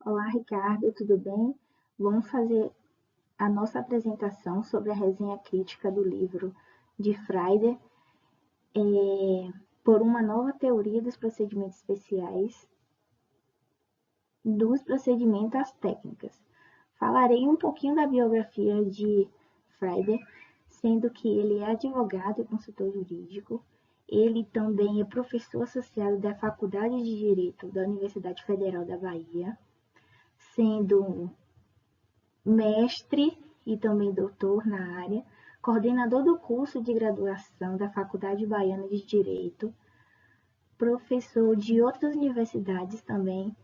Olá, Ricardo, tudo bem? Vamos fazer a nossa apresentação sobre a resenha crítica do livro de Freider, por uma nova teoria dos procedimentos especiais, dos procedimentos às técnicas. Falarei um pouquinho da biografia de Freider, sendo que ele é advogado e consultor jurídico. Ele também é professor associado da Faculdade de Direito da Universidade Federal da Bahia, sendo mestre e também doutor na área, coordenador do curso de graduação da Faculdade Baiana de Direito, professor de outras universidades também.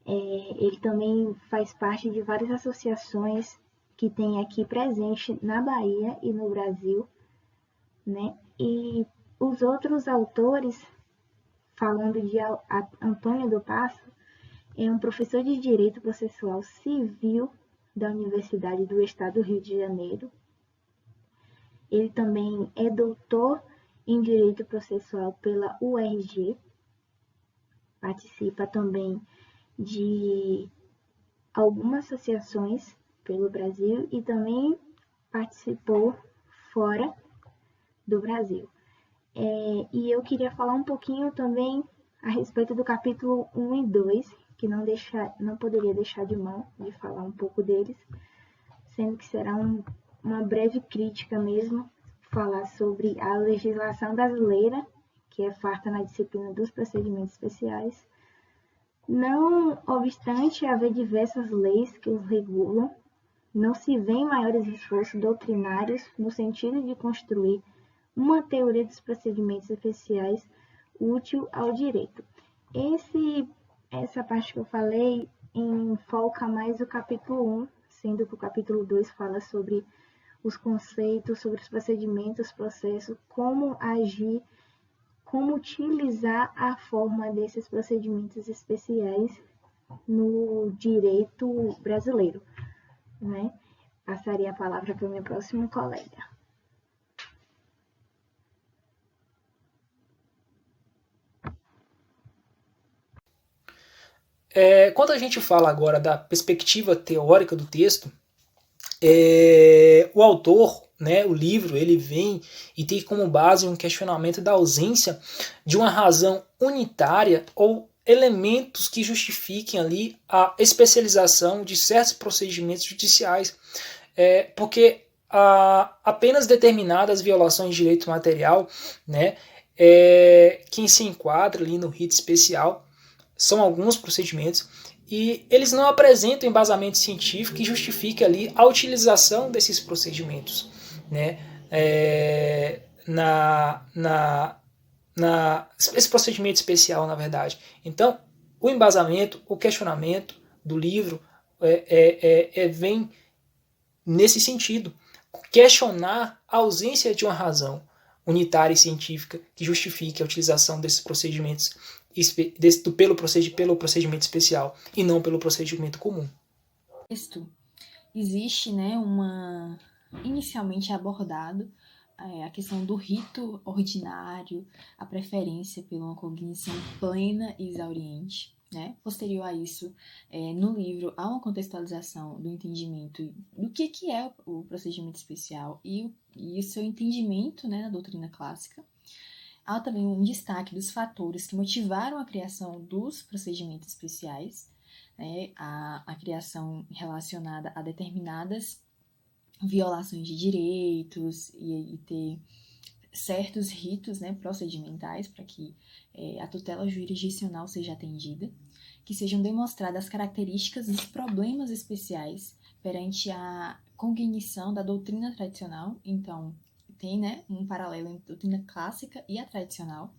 Ele também faz parte de várias associações que tem aqui presente na Bahia e no Brasil, né? E os outros autores, falando de Antônio do Passo, é um professor de Direito Processual Civil da Universidade do Estado do Rio de Janeiro. Ele também é doutor em Direito Processual pela UERJ, participa também de algumas associações pelo Brasil e também participou fora do Brasil. E eu queria falar um pouquinho também a respeito do capítulo 1 e 2, que não poderia deixar de mão de falar um pouco deles, sendo que será uma breve crítica mesmo, falar sobre a legislação brasileira, que é farta na disciplina dos procedimentos especiais. Não obstante haver diversas leis que os regulam, não se vêem maiores esforços doutrinários no sentido de construir uma teoria dos procedimentos especiais útil ao direito. Essa parte que eu falei foca mais o capítulo 1, sendo que o capítulo 2 fala sobre os conceitos, sobre os procedimentos, processos, como agir, como utilizar a forma desses procedimentos especiais no direito brasileiro, né? Passaria a palavra para o meu próximo colega. Quando a gente fala agora da perspectiva teórica do texto, o autor, né, o livro, ele vem e tem como base um questionamento da ausência de uma razão unitária ou elementos que justifiquem ali a especialização de certos procedimentos judiciais, porque apenas determinadas violações de direito material, né, quem se enquadra ali no rito especial são alguns procedimentos e eles não apresentam embasamento científico que justifique ali a utilização desses procedimentos, né? Esse procedimento especial, na verdade. Então, o embasamento, o questionamento do livro vem nesse sentido, questionar a ausência de uma razão unitária e científica que justifique a utilização desses procedimentos pelo procedimento especial e não pelo procedimento comum. Existe, né, inicialmente abordado a questão do rito ordinário, a preferência pela uma cognição plena e exauriente. Né? Posterior a isso, no livro há uma contextualização do entendimento do que é o procedimento especial e o seu entendimento, né, na doutrina clássica. Há também um destaque dos fatores que motivaram a criação dos procedimentos especiais, né, a criação relacionada a determinadas violações de direitos e ter certos ritos, né, procedimentais para que a tutela jurisdicional seja atendida, que sejam demonstradas as características dos problemas especiais perante a cognição da doutrina tradicional. Então, tem, né, um paralelo entre a doutrina clássica e a tradicional.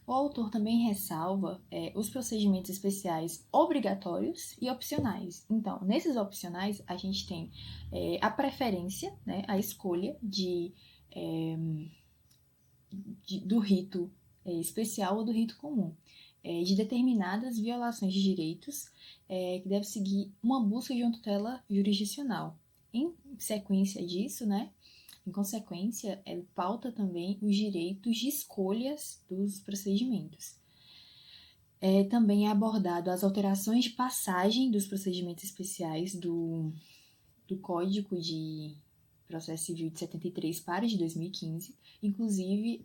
O autor também ressalva os procedimentos especiais obrigatórios e opcionais. Então, nesses opcionais, a gente tem a preferência, né, a escolha do rito especial ou do rito comum, de determinadas violações de direitos que deve seguir uma busca de uma tutela jurisdicional. Em sequência disso, né, em consequência, pauta também os direitos de escolhas dos procedimentos. Também é abordado as alterações de passagem dos procedimentos especiais do Código de Processo Civil de 73 para de 2015, inclusive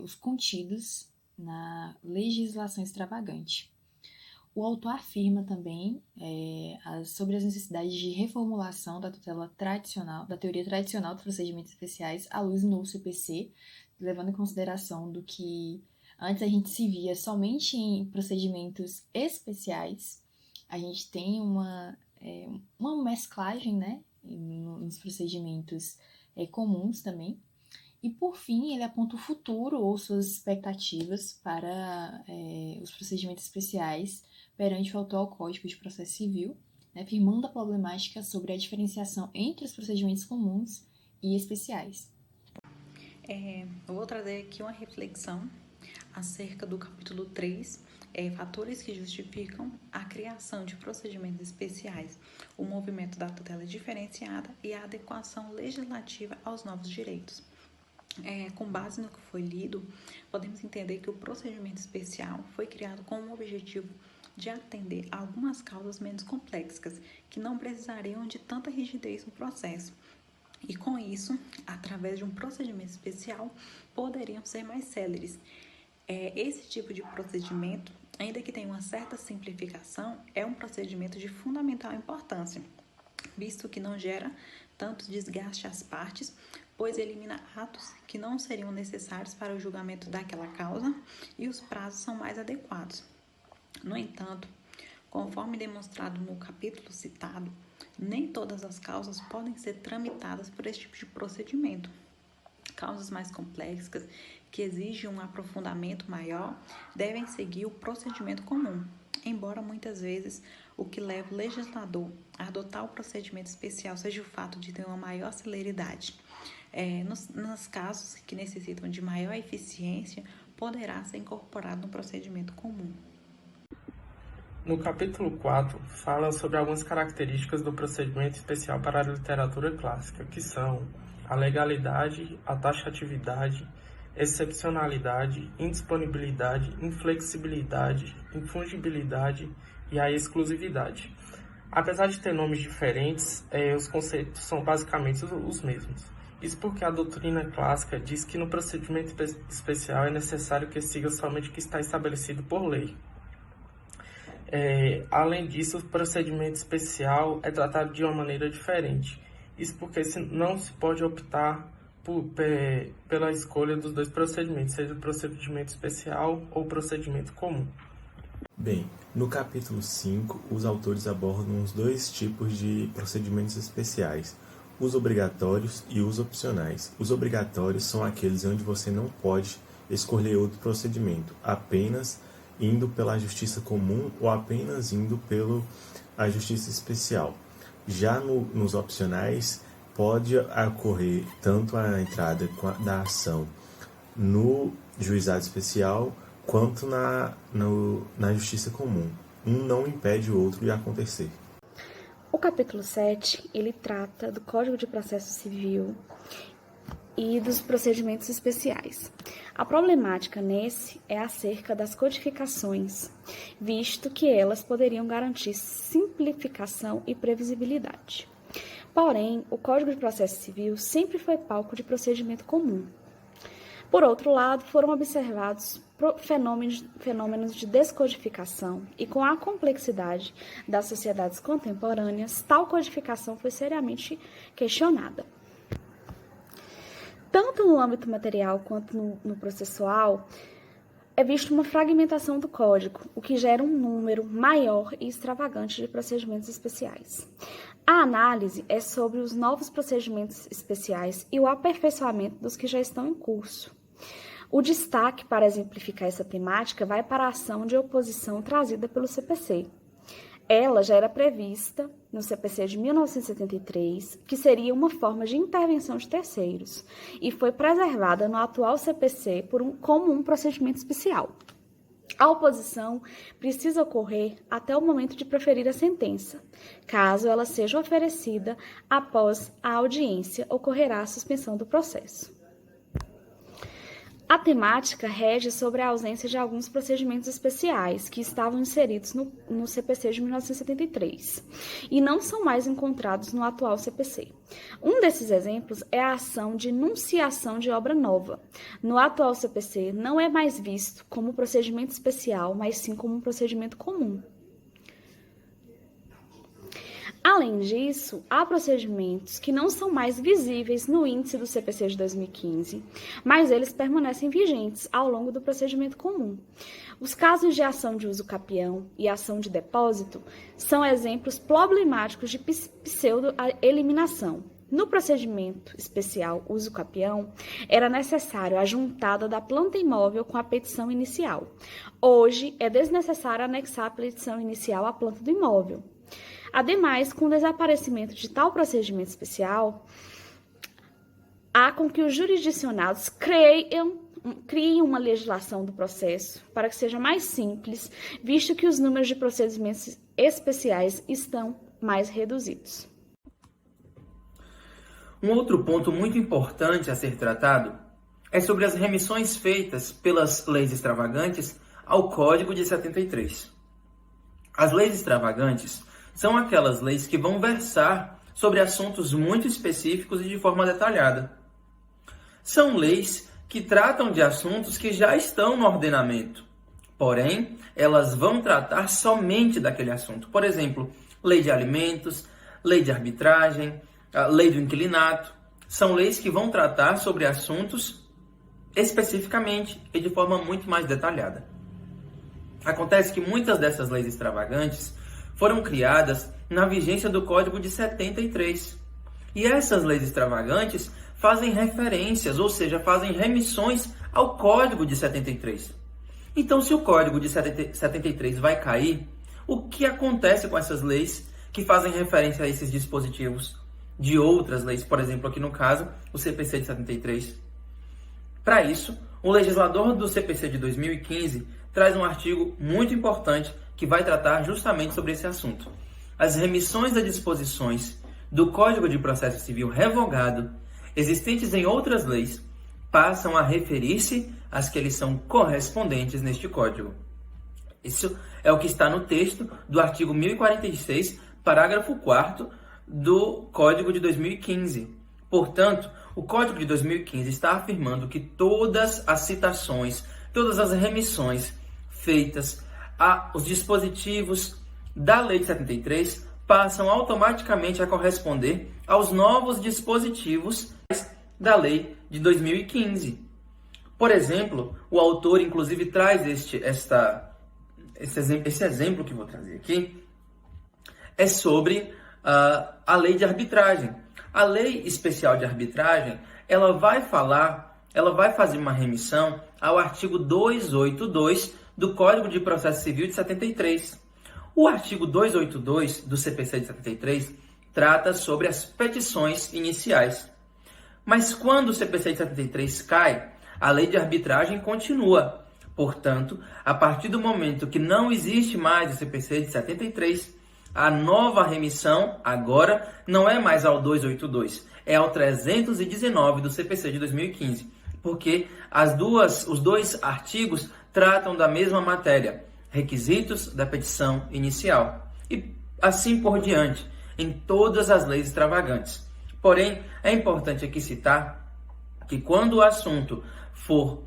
os contidos na legislação extravagante. O autor afirma também sobre as necessidades de reformulação da tutela tradicional, da teoria tradicional dos procedimentos especiais à luz do novo CPC, levando em consideração do que antes a gente se via somente em procedimentos especiais. A gente tem uma mesclagem, né, nos procedimentos comuns também. E, por fim, ele aponta o futuro ou suas expectativas para os procedimentos especiais perante o atual Código de Processo Civil, né, afirmando a problemática sobre a diferenciação entre os procedimentos comuns e especiais. Eu vou trazer aqui uma reflexão acerca do capítulo 3, fatores que justificam a criação de procedimentos especiais, o movimento da tutela diferenciada e a adequação legislativa aos novos direitos. Com base no que foi lido, podemos entender que o procedimento especial foi criado com o objetivo de atender a algumas causas menos complexas, que não precisariam de tanta rigidez no processo. E com isso, através de um procedimento especial, poderiam ser mais céleres. Esse tipo de procedimento, ainda que tenha uma certa simplificação, é um procedimento de fundamental importância, visto que não gera tanto desgaste às partes, pois elimina atos que não seriam necessários para o julgamento daquela causa e os prazos são mais adequados. No entanto, conforme demonstrado no capítulo citado, nem todas as causas podem ser tramitadas por esse tipo de procedimento. Causas mais complexas, que exigem um aprofundamento maior, devem seguir o procedimento comum, embora muitas vezes o que leva o legislador a adotar o procedimento especial seja o fato de ter uma maior celeridade. Nos casos que necessitam de maior eficiência, poderá ser incorporado no procedimento comum. No capítulo 4, fala sobre algumas características do procedimento especial para a literatura clássica, que são a legalidade, a taxatividade, excepcionalidade, indisponibilidade, inflexibilidade, infungibilidade e a exclusividade. Apesar de ter nomes diferentes, os conceitos são basicamente os mesmos. Isso porque a doutrina clássica diz que no procedimento especial é necessário que siga somente o que está estabelecido por lei. Além disso, o procedimento especial é tratado de uma maneira diferente. Isso porque não se pode optar pela escolha dos dois procedimentos, seja o procedimento especial ou o procedimento comum. Bem, no capítulo 5, os autores abordam os dois tipos de procedimentos especiais, os obrigatórios e os opcionais. Os obrigatórios são aqueles onde você não pode escolher outro procedimento, apenas indo pela justiça comum ou apenas indo pela justiça especial. Já nos opcionais, pode ocorrer tanto a entrada da ação no juizado especial quanto na justiça comum. Um não impede o outro de acontecer. O capítulo 7, ele trata do Código de Processo Civil e dos procedimentos especiais. A problemática nesse é acerca das codificações, visto que elas poderiam garantir simplificação e previsibilidade. Porém, o Código de Processo Civil sempre foi palco de procedimento comum. Por outro lado, foram observados fenômenos de descodificação e, com a complexidade das sociedades contemporâneas, tal codificação foi seriamente questionada. Tanto no âmbito material quanto no processual, é visto uma fragmentação do código, o que gera um número maior e extravagante de procedimentos especiais. A análise é sobre os novos procedimentos especiais e o aperfeiçoamento dos que já estão em curso. O destaque para exemplificar essa temática vai para a ação de oposição trazida pelo CPC. Ela já era prevista no CPC de 1973, que seria uma forma de intervenção de terceiros, e foi preservada no atual CPC como um procedimento especial. A oposição precisa ocorrer até o momento de proferir a sentença. Caso ela seja oferecida após a audiência, ocorrerá a suspensão do processo. A temática rege sobre a ausência de alguns procedimentos especiais que estavam inseridos no CPC de 1973 e não são mais encontrados no atual CPC. Um desses exemplos é a ação de enunciação de obra nova. No atual CPC, não é mais visto como procedimento especial, mas sim como um procedimento comum. Além disso, há procedimentos que não são mais visíveis no índice do CPC de 2015, mas eles permanecem vigentes ao longo do procedimento comum. Os casos de ação de uso capião e ação de depósito são exemplos problemáticos de pseudo-eliminação. No procedimento especial uso capião, era necessário a juntada da planta imóvel com a petição inicial. Hoje, é desnecessário anexar a petição inicial à planta do imóvel. Ademais, com o desaparecimento de tal procedimento especial, há com que os jurisdicionados criem uma legislação do processo para que seja mais simples, visto que os números de procedimentos especiais estão mais reduzidos. Um outro ponto muito importante a ser tratado é sobre as remissões feitas pelas leis extravagantes ao Código de 73. As leis extravagantes são aquelas leis que vão versar sobre assuntos muito específicos e de forma detalhada. São leis que tratam de assuntos que já estão no ordenamento, porém, elas vão tratar somente daquele assunto. Por exemplo, lei de alimentos, lei de arbitragem, a lei do inquilinato. São leis que vão tratar sobre assuntos especificamente e de forma muito mais detalhada. Acontece que muitas dessas leis extravagantes foram criadas na vigência do Código de 73. E essas leis extravagantes fazem referências, ou seja, fazem remissões ao Código de 73. Então, se o Código de 73 vai cair, o que acontece com essas leis que fazem referência a esses dispositivos de outras leis, por exemplo, aqui no caso, o CPC de 73? Para isso, o legislador do CPC de 2015 traz um artigo muito importante que vai tratar justamente sobre esse assunto. As remissões a disposições do Código de Processo Civil revogado, existentes em outras leis, passam a referir-se às que eles são correspondentes neste Código. Isso é o que está no texto do artigo 1046, parágrafo 4º do Código de 2015. Portanto, o Código de 2015 está afirmando que todas as citações, todas as remissões feitas os dispositivos da Lei de 73 passam automaticamente a corresponder aos novos dispositivos da Lei de 2015. Por exemplo, o autor inclusive traz esse exemplo que vou trazer aqui, é sobre a Lei de Arbitragem. A Lei Especial de Arbitragem, ela vai fazer uma remissão ao artigo 282 do Código de Processo Civil de 73. O artigo 282 do CPC de 73 trata sobre as petições iniciais. Mas quando o CPC de 73 cai, a lei de arbitragem continua. Portanto, a partir do momento que não existe mais o CPC de 73, a nova remissão agora não é mais ao 282, é ao 319 do CPC de 2015, porque os dois artigos tratam da mesma matéria, requisitos da petição inicial, e assim por diante, em todas as leis extravagantes. Porém, é importante aqui citar que quando o assunto for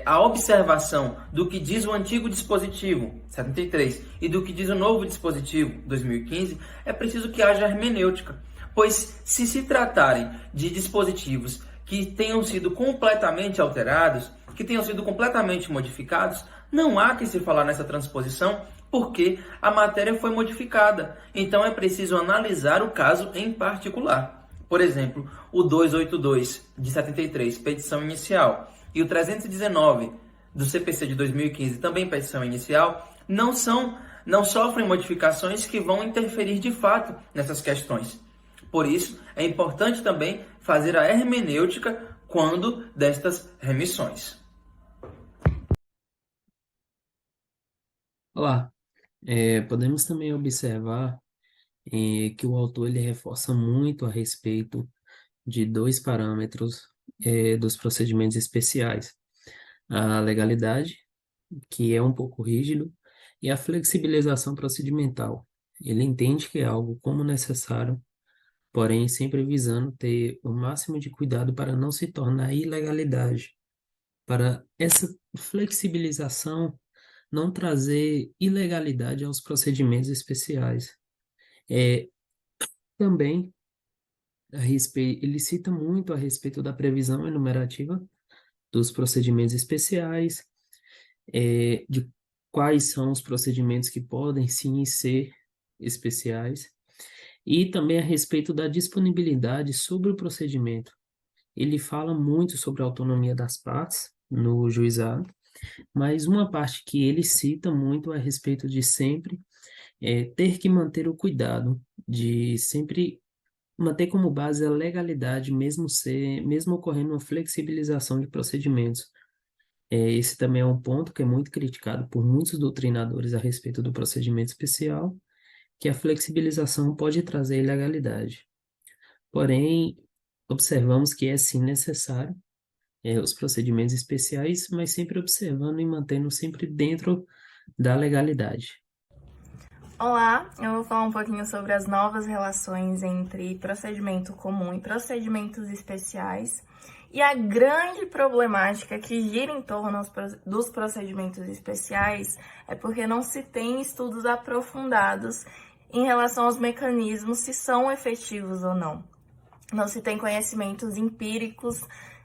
a observação do que diz o antigo dispositivo 73 e do que diz o novo dispositivo 2015, é preciso que haja hermenêutica, pois se tratarem de dispositivos que tenham sido completamente alterados, que tenham sido completamente modificados, não há que se falar nessa transposição, porque a matéria foi modificada. Então é preciso analisar o caso em particular. Por exemplo, o 282 de 73, petição inicial, e o 319 do CPC de 2015, também petição inicial, não sofrem modificações que vão interferir de fato nessas questões. Por isso, é importante também fazer a hermenêutica quando destas remissões. Olá, podemos também observar que o autor ele reforça muito a respeito de dois parâmetros dos procedimentos especiais, a legalidade, que é um pouco rígido, e a flexibilização procedimental. Ele entende que é algo como necessário, porém sempre visando ter o máximo de cuidado para não se tornar ilegalidade, para essa flexibilização não trazer ilegalidade aos procedimentos especiais. É, também ele cita muito a respeito da previsão enumerativa dos procedimentos especiais, de quais são os procedimentos que podem sim ser especiais, e também a respeito da disponibilidade sobre o procedimento. Ele fala muito sobre a autonomia das partes no juizado, mas uma parte que ele cita muito é a respeito de sempre ter que manter o cuidado, de sempre manter como base a legalidade, mesmo ocorrendo uma flexibilização de procedimentos. Esse também é um ponto que é muito criticado por muitos doutrinadores a respeito do procedimento especial, que a flexibilização pode trazer ilegalidade. Porém, observamos que é sim necessário os procedimentos especiais, mas sempre observando e mantendo sempre dentro da legalidade. Olá, eu vou falar um pouquinho sobre as novas relações entre procedimento comum e procedimentos especiais e a grande problemática que gira em torno dos procedimentos especiais é porque não se tem estudos aprofundados em relação aos mecanismos, se são efetivos ou não. Não se tem conhecimentos empíricos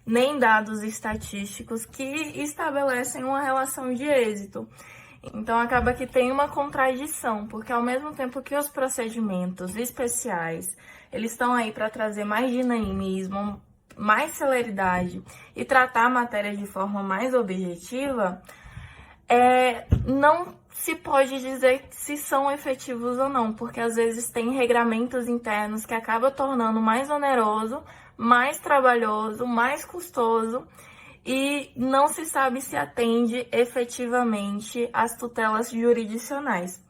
nem dados estatísticos que estabelecem uma relação de êxito. Então, acaba que tem uma contradição, porque ao mesmo tempo que os procedimentos especiais, eles estão aí para trazer mais dinamismo, mais celeridade e tratar a matéria de forma mais objetiva, não se pode dizer se são efetivos ou não, porque às vezes tem regramentos internos que acabam tornando mais oneroso, mais trabalhoso, mais custoso, e não se sabe se atende efetivamente às tutelas jurisdicionais.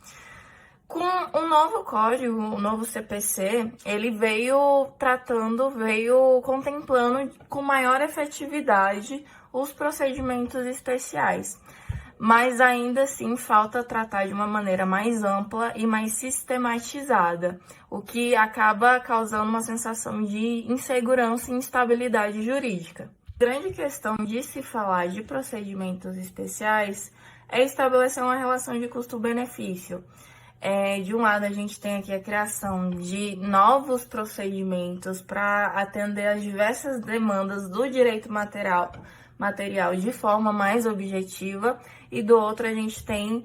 Com o novo código, o novo CPC, ele veio contemplando com maior efetividade os procedimentos especiais, mas ainda assim falta tratar de uma maneira mais ampla e mais sistematizada, o que acaba causando uma sensação de insegurança e instabilidade jurídica. A grande questão de se falar de procedimentos especiais é estabelecer uma relação de custo-benefício. De um lado, a gente tem aqui a criação de novos procedimentos para atender às diversas demandas do direito material de forma mais objetiva, e do outro, a gente tem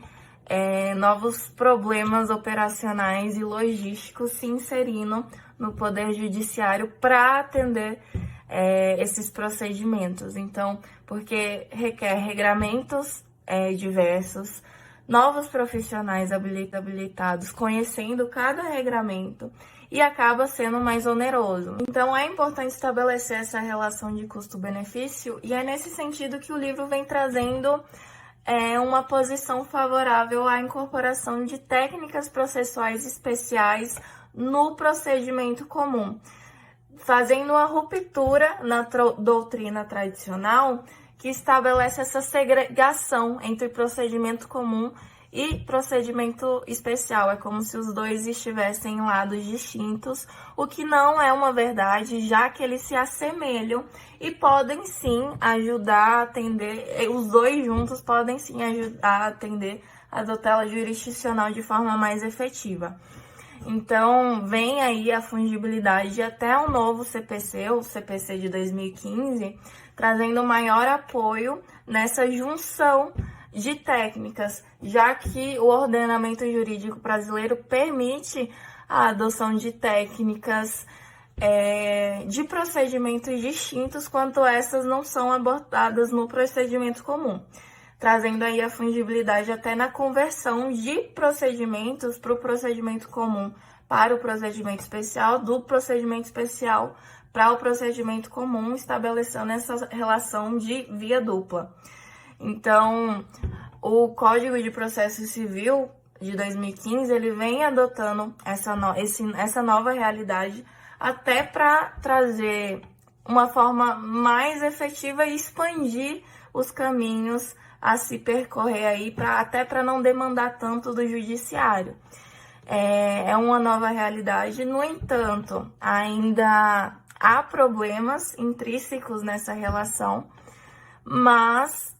novos problemas operacionais e logísticos se inserindo no Poder Judiciário para atender esses procedimentos. Então, porque requer regramentos diversos, novos profissionais habilitados conhecendo cada regramento, e acaba sendo mais oneroso. Então, é importante estabelecer essa relação de custo-benefício, e é nesse sentido que o livro vem trazendo uma posição favorável à incorporação de técnicas processuais especiais no procedimento comum, fazendo uma ruptura na doutrina tradicional que estabelece essa segregação entre procedimento comum e procedimento especial. É como se os dois estivessem em lados distintos, o que não é uma verdade, já que eles se assemelham e podem sim ajudar a atender, os dois juntos podem sim ajudar a atender a tutela jurisdicional de forma mais efetiva. Então, vem aí a fungibilidade até o novo CPC, o CPC de 2015, trazendo maior apoio nessa junção de técnicas, já que o ordenamento jurídico brasileiro permite a adoção de técnicas de procedimentos distintos quanto essas não são abordadas no procedimento comum, trazendo aí a fungibilidade até na conversão de procedimentos para o procedimento comum para o procedimento especial, do procedimento especial para o procedimento comum, estabelecendo essa relação de via dupla. Então, o Código de Processo Civil de 2015, ele vem adotando essa nova realidade até para trazer uma forma mais efetiva e expandir os caminhos a se percorrer aí, até para não demandar tanto do judiciário. É uma nova realidade, no entanto, ainda há problemas intrínsecos nessa relação, mas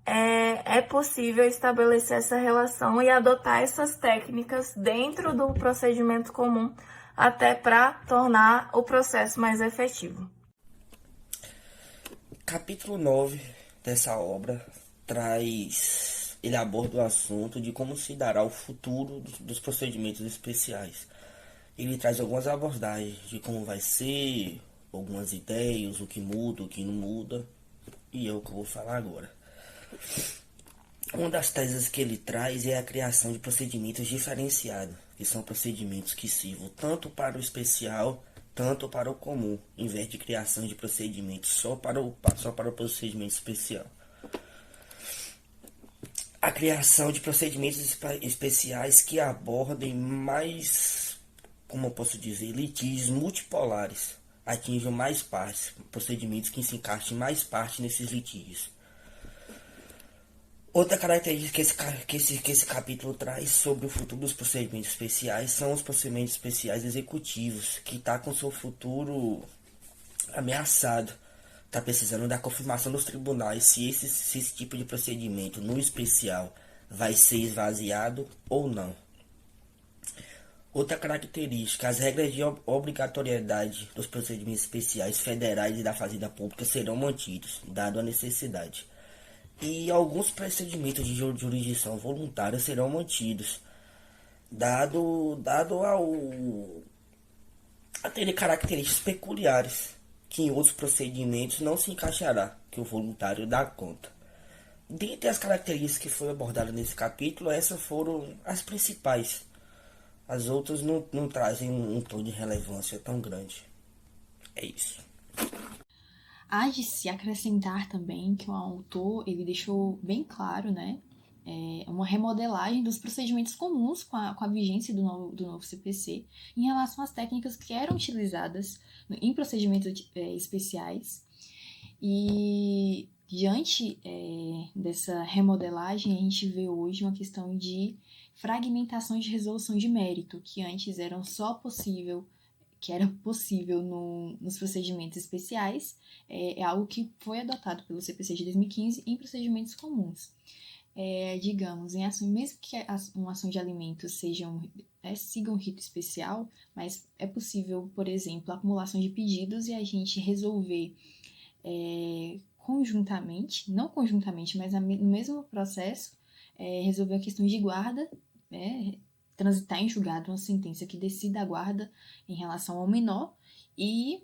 é possível estabelecer essa relação e adotar essas técnicas dentro do procedimento comum, até para tornar o processo mais efetivo. Capítulo 9 dessa obra ele aborda o assunto de como se dará o futuro dos procedimentos especiais. Ele traz algumas abordagens de como vai ser, algumas ideias, o que muda, o que não muda, e é o que eu vou falar agora. Uma das teses que ele traz é a criação de procedimentos diferenciados, que são procedimentos que sirvam tanto para o especial, tanto para o comum, em vez de criação de procedimentos só para o procedimento especial. A criação de procedimentos especiais que abordem mais, como eu posso dizer, litígios multipolares, atinjam mais partes, procedimentos que se encaixem mais partes nesses litígios. Outra característica que esse capítulo traz sobre o futuro dos procedimentos especiais são os procedimentos especiais executivos, que está com seu futuro ameaçado. Está precisando da confirmação dos tribunais se esse tipo de procedimento no especial vai ser esvaziado ou não. Outra característica, as regras de obrigatoriedade dos procedimentos especiais federais e da Fazenda Pública serão mantidos, dado a necessidade. E alguns procedimentos de jurisdição voluntária serão mantidos, dado a terem características peculiares, que em outros procedimentos não se encaixará, que o voluntário dá conta. Dentre as características que foram abordadas nesse capítulo, essas foram as principais. As outras não trazem um tom de relevância tão grande. É isso. Há de se acrescentar também que o autor ele deixou bem claro, né, uma remodelagem dos procedimentos comuns com a vigência do novo CPC em relação às técnicas que eram utilizadas em procedimentos especiais. E diante dessa remodelagem, a gente vê hoje uma questão de fragmentação de resolução de mérito, que antes era possível nos procedimentos especiais, é algo que foi adotado pelo CPC de 2015 em procedimentos comuns. Digamos, mesmo que uma ação de alimentos siga um rito especial, mas é possível, por exemplo, a acumulação de pedidos e a gente resolver conjuntamente, não conjuntamente, mas no mesmo processo, resolver a questão de guarda, transitar em julgado uma sentença que decida a guarda em relação ao menor e,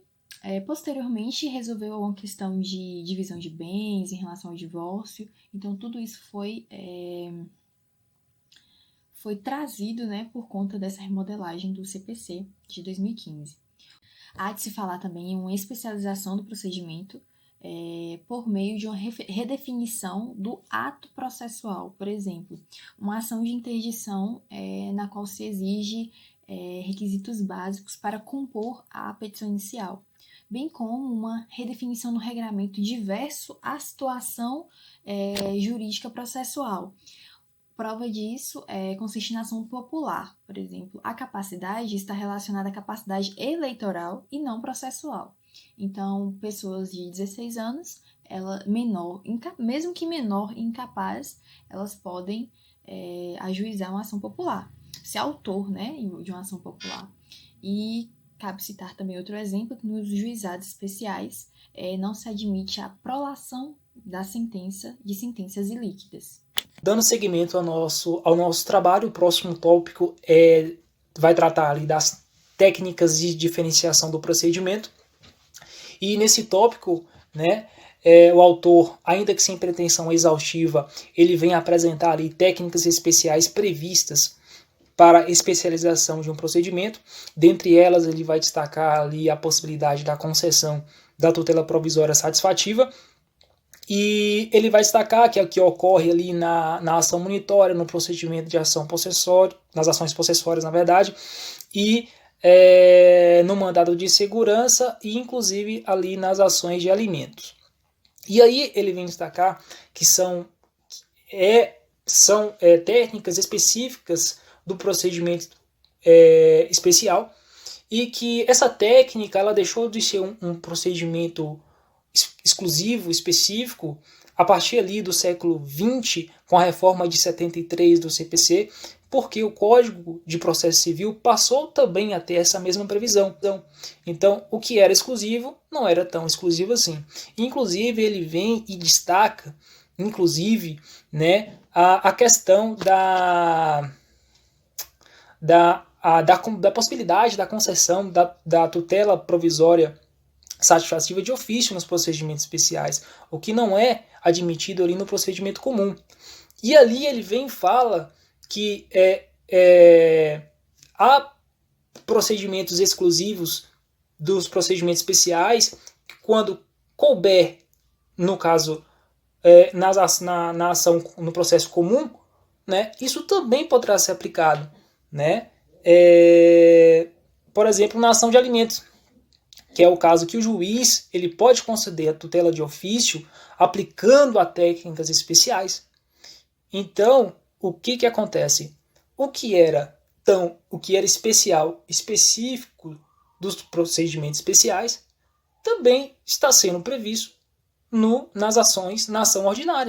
posteriormente, resolveu uma questão de divisão de bens em relação ao divórcio. Então, tudo isso foi trazido, né, por conta dessa remodelagem do CPC de 2015. Há de se falar também em uma especialização do procedimento por meio de uma redefinição do ato processual. Por exemplo, uma ação de interdição na qual se exige requisitos básicos para compor a petição inicial, bem como uma redefinição do regramento diverso à situação jurídica processual. Prova disso consiste na ação popular. Por exemplo, a capacidade está relacionada à capacidade eleitoral e não processual. Então, pessoas de 16 anos, mesmo que menor e incapaz, elas podem ajuizar uma ação popular, ser autor, né, de uma ação popular. E cabe citar também outro exemplo, que nos juizados especiais não se admite a prolação de sentenças ilíquidas. Dando seguimento ao nosso trabalho, o próximo tópico vai tratar ali das técnicas de diferenciação do procedimento. E nesse tópico, né, o autor, ainda que sem pretensão exaustiva, ele vem apresentar ali técnicas especiais previstas para a especialização de um procedimento. Dentre elas, ele vai destacar ali a possibilidade da concessão da tutela provisória satisfativa. E ele vai destacar que ocorre ali na ação monitória, no procedimento de ação possessória, nas ações possessórias, na verdade, e no mandado de segurança e, inclusive, ali nas ações de alimentos. E aí ele vem destacar que são técnicas específicas do procedimento especial, e que essa técnica ela deixou de ser um procedimento exclusivo, específico, a partir ali do século XX, com a reforma de 73 do CPC, porque o Código de Processo Civil passou também a ter essa mesma previsão. Então, o que era exclusivo não era tão exclusivo assim. Inclusive, ele vem e destaca, a questão da possibilidade da concessão da tutela provisória satisfativa de ofício nos procedimentos especiais, o que não é admitido ali no procedimento comum. E ali ele vem e fala que há procedimentos exclusivos dos procedimentos especiais, quando couber, no caso, na ação, no processo comum, né, isso também poderá ser aplicado, né? Por exemplo, na ação de alimentos, que é o caso que o juiz ele pode conceder a tutela de ofício aplicando a técnicas especiais. Então, o que acontece? O que era especial, específico dos procedimentos especiais, também está sendo previsto na ação ordinária.